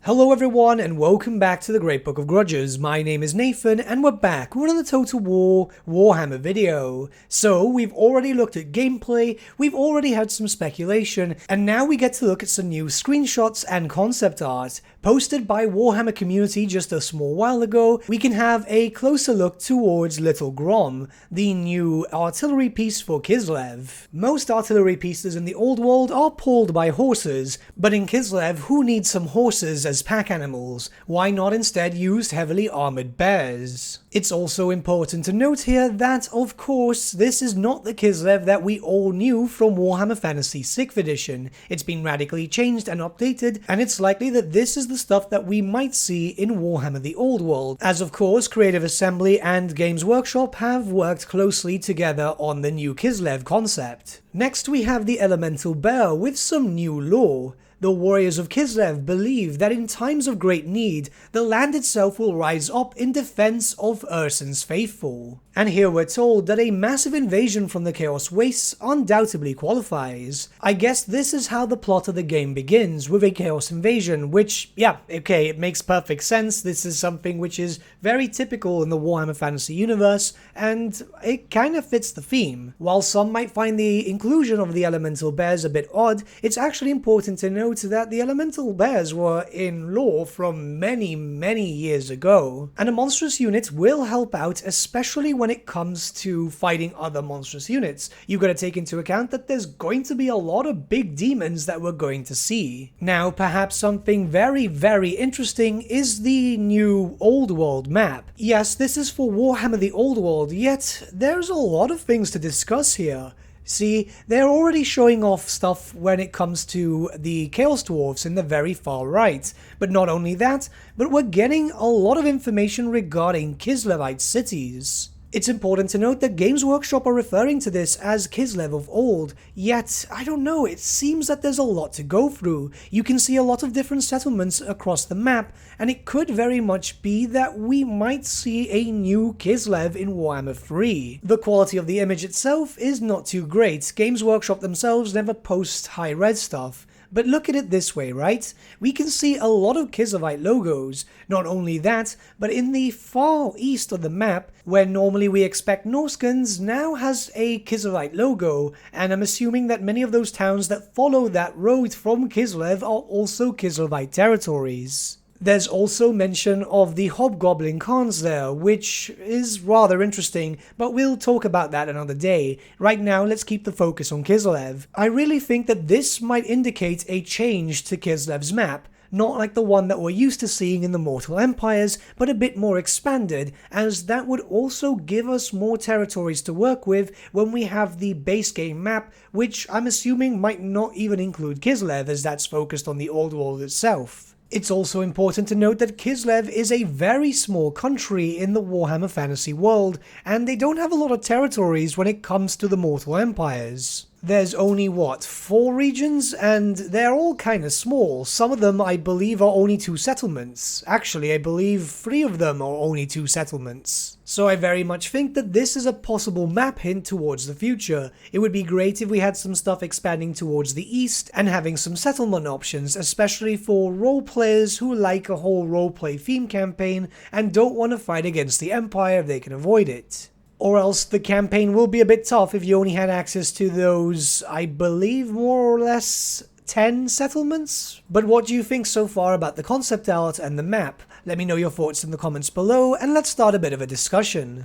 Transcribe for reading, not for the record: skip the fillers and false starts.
Hello everyone and welcome back to the Great Book of Grudges. My name is Nathan and we're back with another Total War Warhammer video. So we've already looked at gameplay, we've already had some speculation, and now we get to look at some new screenshots and concept art. Posted by Warhammer community just a small while ago, we can have a closer look towards Little Grom, the new artillery piece for Kislev. Most artillery pieces in the old world are pulled by horses, but in Kislev, who needs some horses as pack animals? Why not instead use heavily armored bears? It's also important to note here that, of course, this is not the Kislev that we all knew from Warhammer Fantasy 6th edition. It's been radically changed and updated, and it's likely that this is the stuff that we might see in Warhammer the Old World, as of course Creative Assembly and Games Workshop have worked closely together on the new Kislev concept. Next we have the Elemental Bear with some new lore. The warriors of Kislev believe that in times of great need, the land itself will rise up in defense of Ursun's faithful. And here we're told that a massive invasion from the Chaos Wastes undoubtedly qualifies. I guess this is how the plot of the game begins, with a Chaos invasion, which, yeah, okay, it makes perfect sense. This is something which is very typical in the Warhammer Fantasy universe, and it kind of fits the theme. While some might find the inclusion of the Elemental Bears a bit odd, it's actually important to note that the Elemental Bears were in lore from many years ago, and a monstrous unit will help out, especially when it comes to fighting other monstrous units. You've got to take into account that there's going to be a lot of big demons that we're going to see. Now, perhaps something very interesting is the new Old World map. Yes, this is for Warhammer the Old World, yet there's a lot of things to discuss here. See, they're already showing off stuff when it comes to the Chaos Dwarfs in the very far right. But not only that, but we're getting a lot of information regarding Kislevite cities. It's important to note that Games Workshop are referring to this as Kislev of old, yet, I don't know, it seems that there's a lot to go through. You can see a lot of different settlements across the map, and it could very much be that we might see a new Kislev in Warhammer 3. The quality of the image itself is not too great. Games Workshop themselves never post high-res stuff. But look at it this way, right? We can see a lot of Kislevite logos. Not only that, but in the far east of the map, where normally we expect Norskans, now has a Kislevite logo, and I'm assuming that many of those towns that follow that road from Kislev are also Kislevite territories. There's also mention of the Hobgoblin Khans there, which is rather interesting, but we'll talk about that another day. Right now, let's keep the focus on Kislev. I really think that this might indicate a change to Kislev's map, not like the one that we're used to seeing in the Mortal Empires, but a bit more expanded, as that would also give us more territories to work with when we have the base game map, which I'm assuming might not even include Kislev, as that's focused on the old world itself. It's also important to note that Kislev is a very small country in the Warhammer Fantasy world, and they don't have a lot of territories when it comes to the Mortal Empires. There's only, 4 regions, and they're all kinda small. Some of them, I believe, are only 2 settlements. Actually, I believe 3 of them are only 2 settlements. So I very much think that this is a possible map hint towards the future. It would be great if we had some stuff expanding towards the east, and having some settlement options, especially for role players who like a whole roleplay theme campaign, and don't want to fight against the Empire if they can avoid it. Or else the campaign will be a bit tough if you only had access to those, I believe, more or less 10 settlements? But what do you think so far about the concept art and the map? Let me know your thoughts in the comments below, and let's start a bit of a discussion.